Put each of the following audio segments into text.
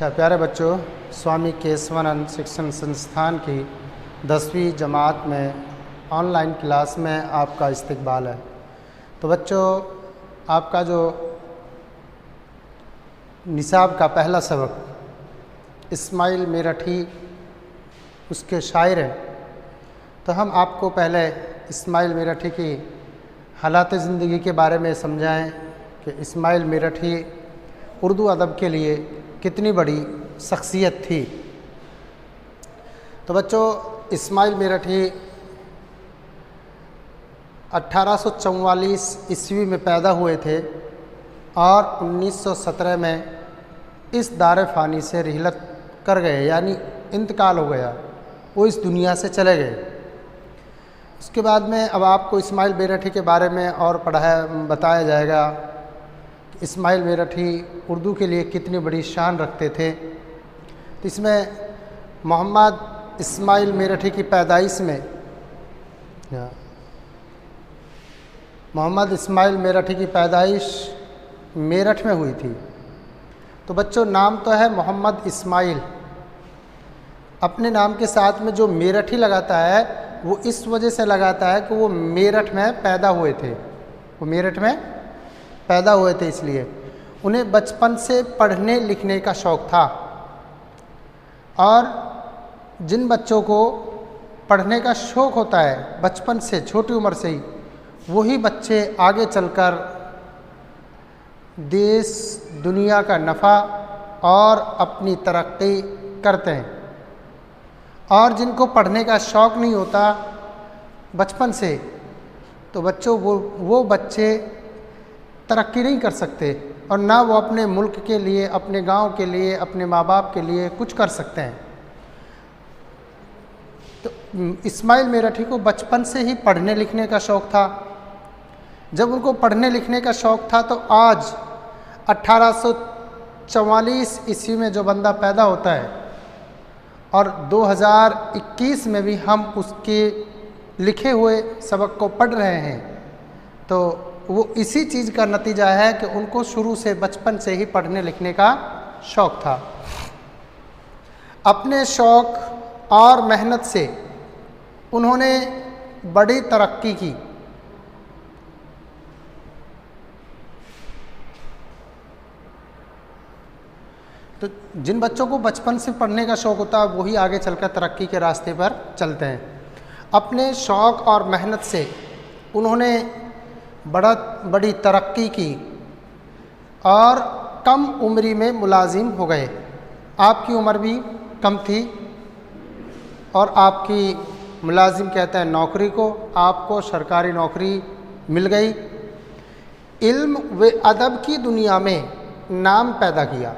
अच्छा प्यारे बच्चों, स्वामी केशवानंद शिक्षण संस्थान की 10वीं जमात में ऑनलाइन क्लास में आपका इस्तकबाल है। तो बच्चों, आपका जो निसाब का पहला सबक इस्माइल मेरठी उसके शायर हैं। तो हम आपको पहले इस्माइल मेरठी की हालात ज़िंदगी के बारे में समझाएं कि इस्माइल मेरठी उर्दू अदब के लिए कितनी बड़ी शख्सियत थी। तो बच्चों, इस्माइल मेरठी 1844 ईस्वी में पैदा हुए थे और 1917 में इस दार फ़ानी से रिहलत कर गए, यानी इंतकाल हो गया, वो इस दुनिया से चले गए। उसके बाद में अब आपको इस्माइल मेरठी के बारे में और बताया जाएगा कि इस्माइल मेरठी उर्दू के लिए कितनी बड़ी शान रखते थे। तो इसमें मोहम्मद इस्माइल मेरठी की पैदाइश में मोहम्मद इस्माइल मेरठी की पैदाइश मेरठ में हुई थी। तो बच्चों, नाम तो है मोहम्मद इस्माइल, अपने नाम के साथ में जो मेरठी लगाता है वो इस वजह से लगाता है कि वो मेरठ में पैदा हुए थे, वो मेरठ में पैदा हुए थे, इसलिए उन्हें बचपन से पढ़ने लिखने का शौक़ था। और जिन बच्चों को पढ़ने का शौक़ होता है बचपन से, छोटी उम्र से ही, वही बच्चे आगे चलकर देश दुनिया का नफ़ा और अपनी तरक्की करते हैं। और जिनको पढ़ने का शौक़ नहीं होता बचपन से, तो बच्चों वो बच्चे तरक्की नहीं कर सकते और ना वो अपने मुल्क के लिए, अपने गांव के लिए, अपने माँ बाप के लिए कुछ कर सकते हैं। तो इस्माइल मेरठी को बचपन से ही पढ़ने लिखने का शौक़ था। जब उनको पढ़ने लिखने का शौक़ था तो आज 1844 ईस्वी में जो बंदा पैदा होता है और 2021 में भी हम उसके लिखे हुए सबक को पढ़ रहे हैं, तो वो इसी चीज़ का नतीजा है कि उनको शुरू से बचपन से ही पढ़ने लिखने का शौक़ था। अपने शौक़ और मेहनत से उन्होंने बड़ी तरक्की की। तो जिन बच्चों को बचपन से पढ़ने का शौक़ होता है वही आगे चलकर तरक्की के रास्ते पर चलते हैं। अपने शौक़ और मेहनत से उन्होंने बड़ी तरक्की की और कम उम्री में मुलाजिम हो गए। आपकी उम्र भी कम थी और आपकी मुलाजिम कहते हैं नौकरी को, आपको सरकारी नौकरी मिल गई। इल्म व अदब की दुनिया में नाम पैदा किया।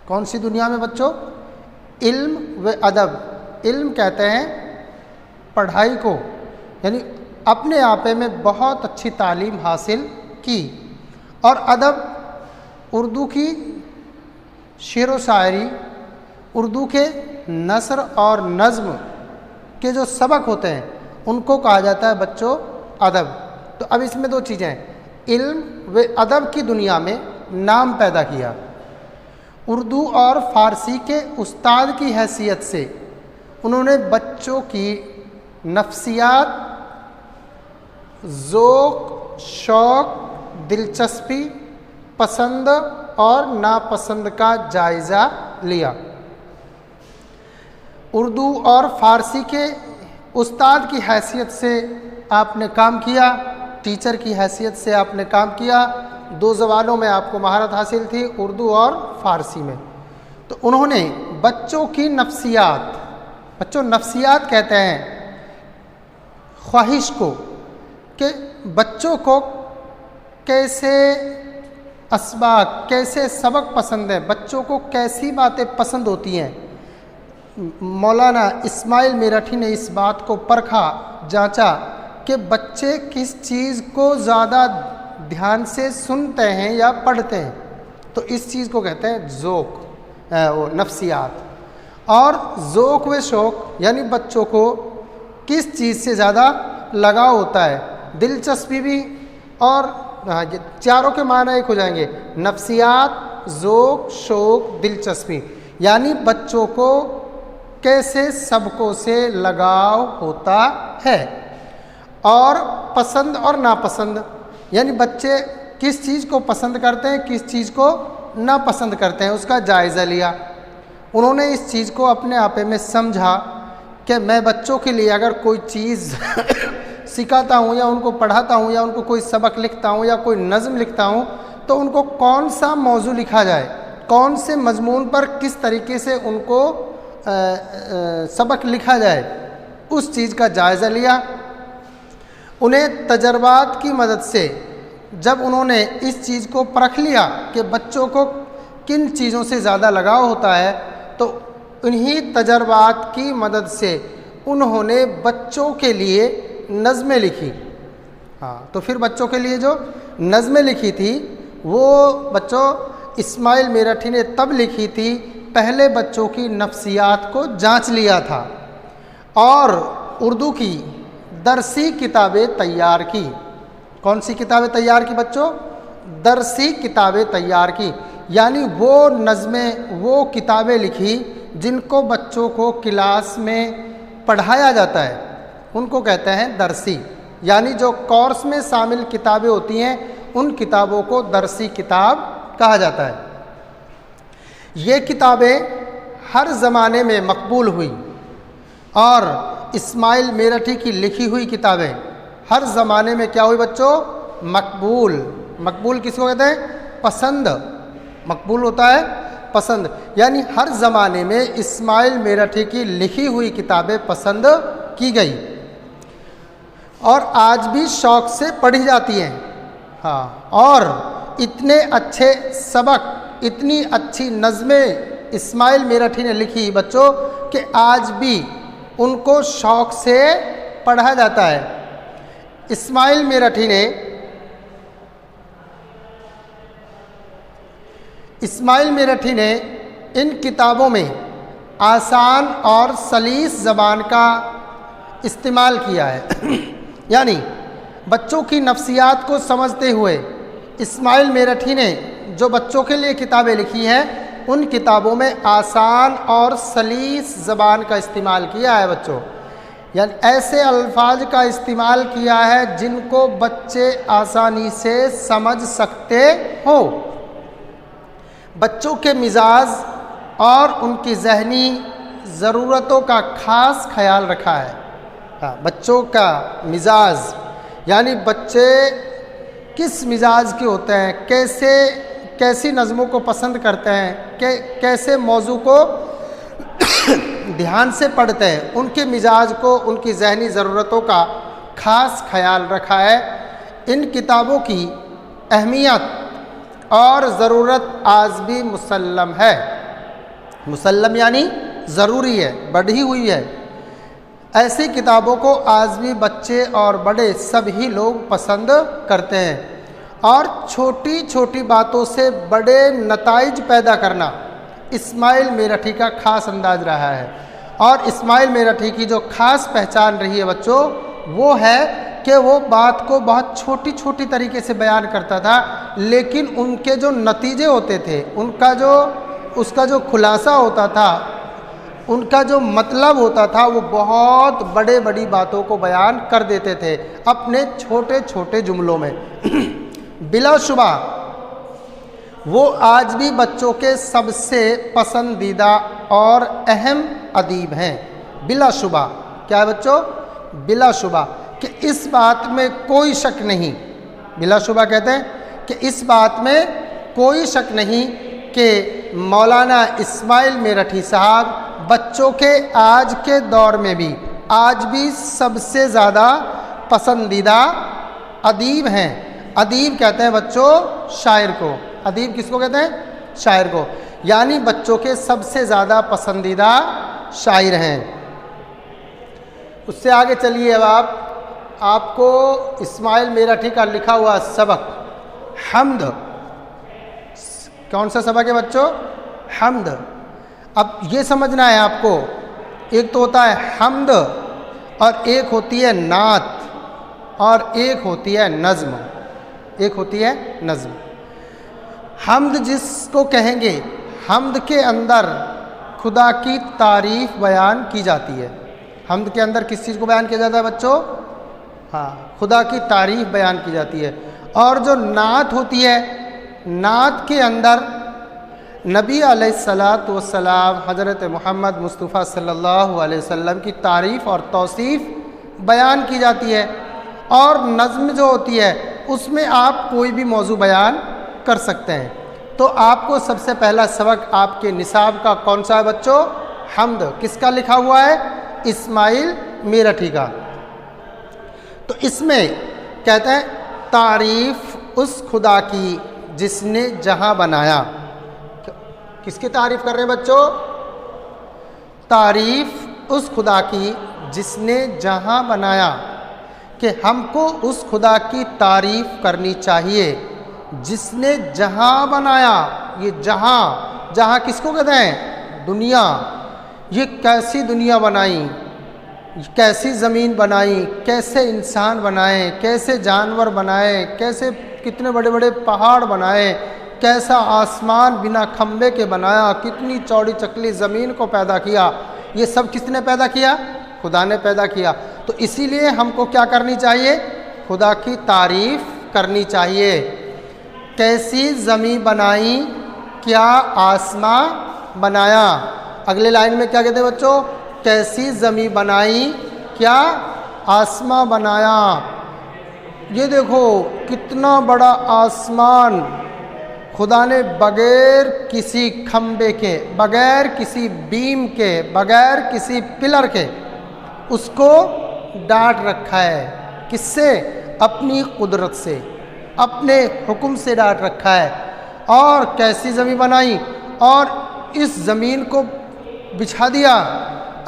कौन सी दुनिया में बच्चों? इल्म व अदब। इल्म कहते हैं पढ़ाई को, यानी अपने आपे में बहुत अच्छी तालीम हासिल की, और अदब उर्दू की शेर व शायरी, उर्दू के नस्र और नज़्म के जो सबक होते हैं उनको कहा जाता है बच्चों अदब। तो अब इसमें दो चीज़ें हैं, इल्म व अदब की दुनिया में नाम पैदा किया। उर्दू और फ़ारसी के उस्ताद की हैसियत से उन्होंने बच्चों की नफ्सियात, ज़ौक़, शौक़, दिलचस्पी, पसंद और नापसंद का जायज़ा लिया। उर्दू और फ़ारसी के उस्ताद की हैसियत से आपने काम किया, टीचर की हैसियत से आपने काम किया। दो ज़बानों में आपको महारत हासिल थी, उर्दू और फ़ारसी में। तो उन्होंने बच्चों की नफ्सियात, बच्चों नफ्सियात कहते हैं ख्वाहिश को, कि बच्चों को कैसे असबाक, कैसे सबक पसंद है, बच्चों को कैसी बातें पसंद होती हैं। मौलाना इस्माइल मेरठी ने इस बात को परखा, जांचा कि बच्चे किस चीज़ को ज़्यादा ध्यान से सुनते हैं या पढ़ते हैं। तो इस चीज़ को कहते हैं ज़ौक़, वो नफ्सियात। और ज़ौक़ व शौक़ यानी बच्चों को किस चीज़ से ज़्यादा लगाव होता है, दिलचस्पी भी, और चारों के माने एक हो जाएंगे, नफ्सियात, ज़ौक़, शौक़, दिलचस्पी। यानी बच्चों को कैसे सबकों से लगाव होता है, और पसंद और नापसंद, यानी बच्चे किस चीज़ को पसंद करते हैं, किस चीज़ को नापसंद करते हैं, उसका जायज़ा लिया। उन्होंने इस चीज़ को अपने आपे में समझा कि मैं बच्चों के लिए अगर कोई चीज़ सिखाता हूँ या उनको पढ़ाता हूँ या उनको कोई सबक लिखता हूँ या कोई नज़्म लिखता हूँ, तो उनको कौन सा मौजू लिखा जाए, कौन से मजमून पर किस तरीके से उनको सबक लिखा जाए, उस चीज़ का जायज़ा लिया। उन्हें तजर्बात की मदद से जब उन्होंने इस चीज़ को परख लिया कि बच्चों को किन चीज़ों से ज़्यादा लगाव होता है, तो उन्हीं तजर्बात की मदद से उन्होंने बच्चों के लिए नज़में लिखी। हाँ, तो फिर बच्चों के लिए जो नज़में लिखी थी वो बच्चों इस्माइल मेरठी ने तब लिखी थी, पहले बच्चों की नफ्सियात को जांच लिया था और उर्दू की दरसी किताबें तैयार की। कौन सी किताबें तैयार की बच्चों? दरसी किताबें तैयार की, यानी वो नज़में, वो किताबें लिखी जिनको बच्चों को क्लास में पढ़ाया जाता है, उनको कहते हैं दरसी। यानी जो कोर्स में शामिल किताबें होती हैं उन किताबों को दरसी किताब कहा जाता है। ये किताबें हर ज़माने में मकबूल हुई और इस्माइल मेरठी की लिखी हुई किताबें हर ज़माने में क्या हुई बच्चों? मकबूल। मकबूल किसको कहते हैं? पसंद। मकबूल होता है पसंद, यानी हर ज़माने में इस्माइल मेरठी की लिखी हुई किताबें पसंद की गई और आज भी शौक़ से पढ़ी जाती हैं। हाँ, और इतने अच्छे सबक, इतनी अच्छी नज़में इस्माइल मेरठी ने लिखी बच्चों कि आज भी उनको शौक़ से पढ़ा जाता है। इस्माइल मेरठी ने इन किताबों में आसान और सलीस ज़बान का इस्तेमाल किया है। यानी बच्चों की नफ्सियात को समझते हुए इस्माइल मेरठी ने जो बच्चों के लिए किताबें लिखी हैं उन किताबों में आसान और सलीस ज़बान का इस्तेमाल किया है बच्चों, यानी ऐसे अल्फाज का इस्तेमाल किया है जिनको बच्चे आसानी से समझ सकते हो। बच्चों के मिजाज और उनकी जहनी ज़रूरतों का ख़ास ख्याल रखा है। हाँ, बच्चों का मिजाज यानी बच्चे किस मिजाज के होते हैं, कैसी नज़मों को पसंद करते हैं, कैसे मौजू को ध्यान से पढ़ते हैं, उनके मिजाज को, उनकी जहनी ज़रूरतों का ख़ास ख्याल रखा है। इन किताबों की अहमियत और ज़रूरत आज भी मुसल्लम है। मुसल्लम यानी ज़रूरी है, बढ़ी हुई है। ऐसी किताबों को आज भी बच्चे और बड़े सभी लोग पसंद करते हैं और छोटी छोटी बातों से बड़े नताइज पैदा करना इस्माइल मेरठी का ख़ास अंदाज रहा है। और इस्माइल मेरठी की जो ख़ास पहचान रही है बच्चों, वो है कि वो बात को बहुत छोटी छोटी तरीके से बयान करता था, लेकिन उनके जो नतीजे होते थे, उसका जो खुलासा होता था, उनका जो मतलब होता था, वो बहुत बड़ी बातों को बयान कर देते थे अपने छोटे छोटे जुमलों में। बिलाशुबा वो आज भी बच्चों के सबसे पसंदीदा और अहम अदीब हैं। बिलाशुबा क्या है बच्चों? बिलाशुबा कि इस बात में कोई शक नहीं, बिलाशुबा कहते हैं कि इस बात में कोई शक नहीं कि मौलाना इस्माइल मेरठी साहब बच्चों के आज के दौर में भी आज भी सबसे ज़्यादा पसंदीदा अदीब हैं। अदीब कहते हैं बच्चों शायर को। अदीब किसको कहते हैं? शायर को। यानी बच्चों के सबसे ज़्यादा पसंदीदा शायर हैं। उससे आगे चलिए, अब आपको इस्माइल मेरठी का लिखा हुआ सबक हम्द, कौन सा सबक है बच्चों? हम्द। अब ये समझना है आपको, एक तो होता है हम्द और एक होती है नात और एक होती है नज़्म। एक होती है नज़्म। हम्द जिसको कहेंगे, हम्द के अंदर खुदा की तारीफ़ बयान की जाती है। हम्द के अंदर किस चीज़ को बयान किया जाता है बच्चों? हाँ, खुदा की तारीफ़ बयान की जाती है। और जो नात होती है, नात के अंदर नबी अलैहिस्सलातु वस्सलाम हज़रत मोहम्मद मुस्तफ़ा सल्लल्लाहु अलैहि वसल्लम की तारीफ़ और तौसीफ़ बयान की जाती है। और नज़्म जो होती है उसमें आप कोई भी मौजू बयान कर सकते हैं। तो आपको सबसे पहला सबक आपके निसाब का कौन सा है बच्चों? हम्द। किसका लिखा हुआ है? इस्माइल मेरठी का। तो इसमें कहते हैं तारीफ़ उस खुदा की जिसने जहां बनाया। किसकी तारीफ़ कर रहे हैं बच्चों? तारीफ़ उस खुदा की जिसने जहां बनाया, कि हमको उस खुदा की तारीफ़ करनी चाहिए जिसने जहां बनाया। ये जहां, जहां किसको कहते हैं? दुनिया। ये कैसी दुनिया बनाई, कैसी ज़मीन बनाई, कैसे इंसान बनाए, कैसे जानवर बनाए, कैसे कितने बड़े बड़े पहाड़ बनाए, कैसा आसमान बिना खंबे के बनाया, कितनी चौड़ी चकली ज़मीन को पैदा किया। ये सब किसने पैदा किया? खुदा ने पैदा किया। तो इसीलिए हमको क्या करनी चाहिए? खुदा की तारीफ़ करनी चाहिए। कैसी ज़मीन बनाई, क्या आसमां बनाया। अगले लाइन में क्या कहते हैं बच्चों? कैसी ज़मीन बनाई, क्या आसमां बनाया। ये देखो कितना बड़ा आसमान खुदा ने बगैर किसी खंबे के, बगैर किसी बीम के, बगैर किसी पिलर के उसको डांट रखा है। किससे? अपनी कुदरत से, अपने हुक्म से डांट रखा है। और कैसी ज़मीन बनाई, और इस ज़मीन को बिछा दिया।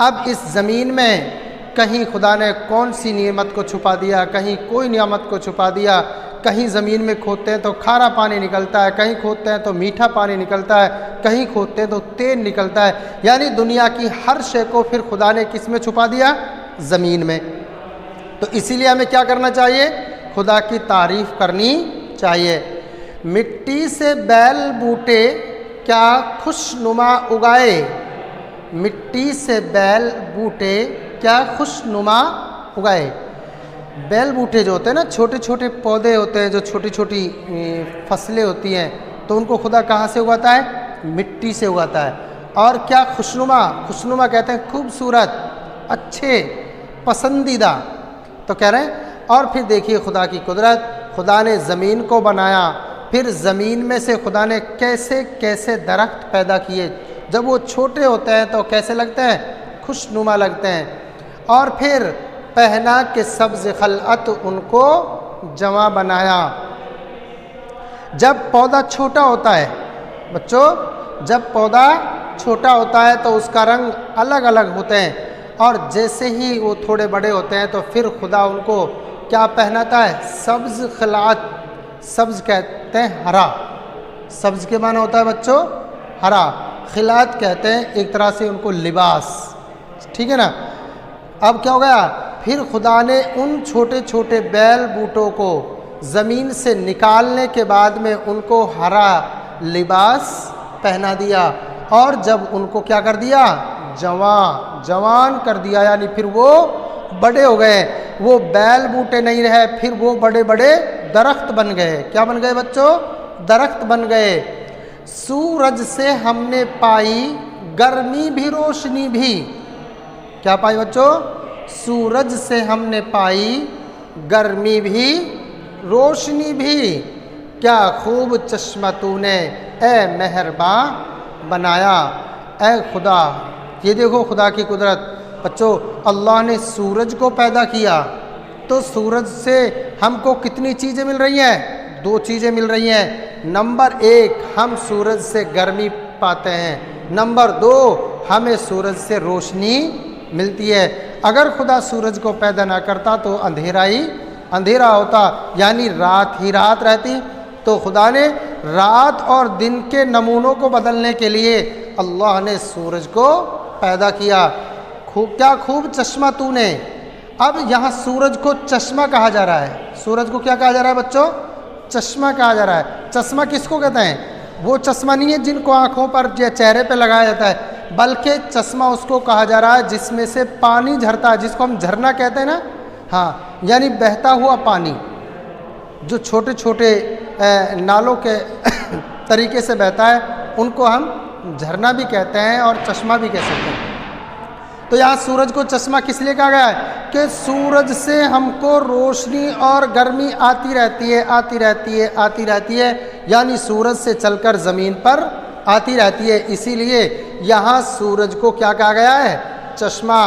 अब इस ज़मीन में कहीं खुदा ने कौन सी नियामत को छुपा दिया, कहीं कोई नियामत को छुपा दिया। कहीं ज़मीन में खोदते हैं तो खारा पानी निकलता है, कहीं खोदते हैं तो मीठा पानी निकलता है, कहीं खोदते हैं तो तेल निकलता है। यानी दुनिया की हर शय को फिर खुदा ने किस में छुपा दिया? ज़मीन में। तो इसीलिए हमें क्या करना चाहिए? खुदा की तारीफ़ करनी चाहिए। मिट्टी से बैल बूटे क्या खुशनुमा उगाए। मिट्टी से बैल बूटे क्या खुशनुमा उगाए। बैल बूटे जो होते हैं ना, छोटे छोटे पौधे होते हैं, जो छोटी छोटी फसलें होती हैं, तो उनको खुदा कहाँ से उगाता है? मिट्टी से उगाता है। और क्या खुशनुमा, खुशनुमा कहते हैं खूबसूरत, अच्छे, पसंदीदा। तो कह रहे हैं। और फिर देखिए खुदा की कुदरत, खुदा ने ज़मीन को बनाया, फिर ज़मीन में से खुदा ने कैसे कैसे दरख्त पैदा किए। जब वो छोटे होते हैं तो कैसे लगते हैं? खुशनुमा लगते हैं। और फिर पहना के सब्ज़ खलअत उनको जमा बनाया। जब पौधा छोटा होता है बच्चों, जब पौधा छोटा होता है तो उसका रंग अलग अलग होते हैं। और जैसे ही वो थोड़े बड़े होते हैं तो फिर खुदा उनको क्या पहनाता है? सब्ज़ खलअत। सब्ज़ कहते हैं हरा। सब्ज़ के माना होता है बच्चों हरा। खिलात कहते हैं एक तरह से उनको लिबास। ठीक है ना। अब क्या हो गया? फिर खुदा ने उन छोटे छोटे बैल बूटों को ज़मीन से निकालने के बाद में उनको हरा लिबास पहना दिया। और जब उनको क्या कर दिया? जवान कर दिया। यानी फिर वो बड़े हो गए। वो बैल बूटे नहीं रहे, फिर वो बड़े बड़े दरख्त बन गए। क्या बन गए बच्चों? दरख्त बन गए। सूरज से हमने पाई गर्मी भी रोशनी भी। क्या पाई बच्चों? सूरज से हमने पाई गर्मी भी रोशनी भी। क्या खूब चश्मा तूने ए मेहरबान बनाया। ए खुदा, ये देखो खुदा की कुदरत बच्चों। अल्लाह ने सूरज को पैदा किया तो सूरज से हमको कितनी चीज़ें मिल रही हैं? 2 चीज़ें मिल रही हैं। नंबर 1, हम सूरज से गर्मी पाते हैं। नंबर 2, हमें सूरज से रोशनी मिलती है। अगर खुदा सूरज को पैदा ना करता तो अंधेरा ही अंधेरा होता, यानी रात ही रात रहती। तो खुदा ने रात और दिन के नमूनों को बदलने के लिए अल्लाह ने सूरज को पैदा किया। क्या खूब चश्मा तूने। अब यहाँ सूरज को चश्मा कहा जा रहा है। सूरज को क्या कहा जा रहा है बच्चों? चश्मा कहा जा रहा है। चश्मा किसको कहते हैं? वो चश्मा नहीं है जिनको आँखों पर या चेहरे पे लगाया जाता है, बल्कि चश्मा उसको कहा जा रहा है जिसमें से पानी झरता है, जिसको हम झरना कहते हैं ना, हाँ, यानी बहता हुआ पानी जो छोटे छोटे नालों के तरीके से बहता है उनको हम झरना भी कहते हैं और चश्मा भी कह सकते हैं। तो यहाँ सूरज को चश्मा किस लिए कहा गया है कि सूरज से हमको रोशनी और गर्मी आती रहती है, आती रहती है, आती रहती है, यानी सूरज से चलकर ज़मीन पर आती रहती है। इसीलिए यहाँ सूरज को क्या कहा गया है, चश्मा।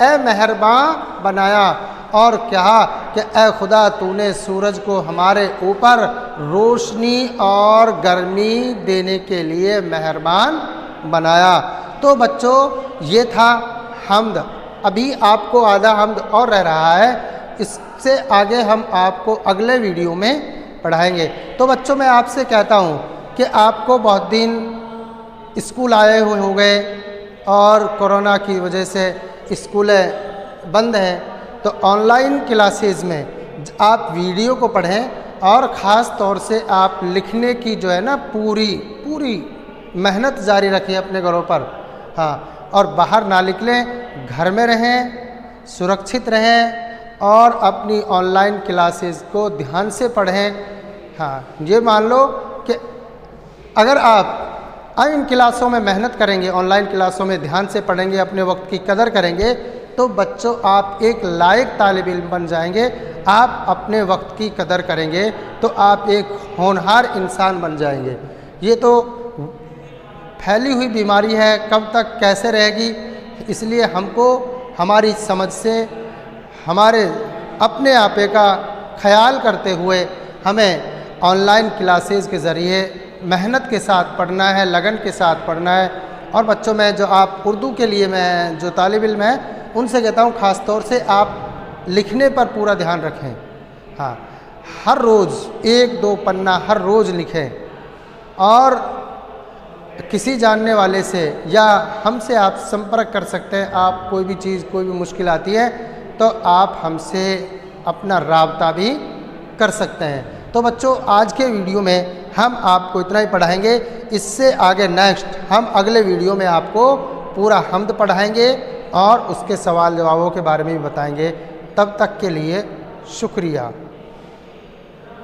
ए मेहरबान बनाया और कहा कि ए खुदा तूने सूरज को हमारे ऊपर रोशनी और गर्मी देने के लिए मेहरबान बनाया। तो बच्चों ये था हम्द। अभी आपको आधा हम्द और रह रहा है, इससे आगे हम आपको अगले वीडियो में पढ़ाएंगे। तो बच्चों मैं आपसे कहता हूँ कि आपको बहुत दिन स्कूल आए हुए हो गए और कोरोना की वजह से स्कूलें बंद हैं, तो ऑनलाइन क्लासेस में आप वीडियो को पढ़ें और ख़ास तौर से आप लिखने की जो है ना पूरी मेहनत जारी रखें अपने घरों पर, हाँ, और बाहर ना निकलें, घर में रहें, सुरक्षित रहें और अपनी ऑनलाइन क्लासेस को ध्यान से पढ़ें। हाँ, ये मान लो कि अगर आप इन क्लासों में मेहनत करेंगे, ऑनलाइन क्लासों में ध्यान से पढ़ेंगे, अपने वक्त की कदर करेंगे, तो बच्चों आप एक लायक तालिब इल्म बन जाएंगे। आप अपने वक्त की कदर करेंगे तो आप एक होनहार इंसान बन जाएंगे। ये तो फैली हुई बीमारी है, कब तक कैसे रहेगी, इसलिए हमको हमारी समझ से, हमारे अपने आपे का ख्याल करते हुए हमें ऑनलाइन क्लासेस के ज़रिए मेहनत के साथ पढ़ना है, लगन के साथ पढ़ना है। और बच्चों में जो आप उर्दू के लिए मैं जो तालिब इल्म हैं उनसे कहता हूँ ख़ास तौर से आप लिखने पर पूरा ध्यान रखें। हाँ, हर रोज़ 1-2 पन्ना हर रोज़ लिखें और किसी जानने वाले से या हमसे आप संपर्क कर सकते हैं। आप कोई भी चीज़, कोई भी मुश्किल आती है तो आप हमसे अपना राब्ता भी कर सकते हैं। तो बच्चों आज के वीडियो में हम आपको इतना ही पढ़ाएंगे। इससे आगे नेक्स्ट हम अगले वीडियो में आपको पूरा हम्द पढ़ाएंगे और उसके सवाल जवाबों के बारे में भी बताएंगे। तब तक के लिए शुक्रिया।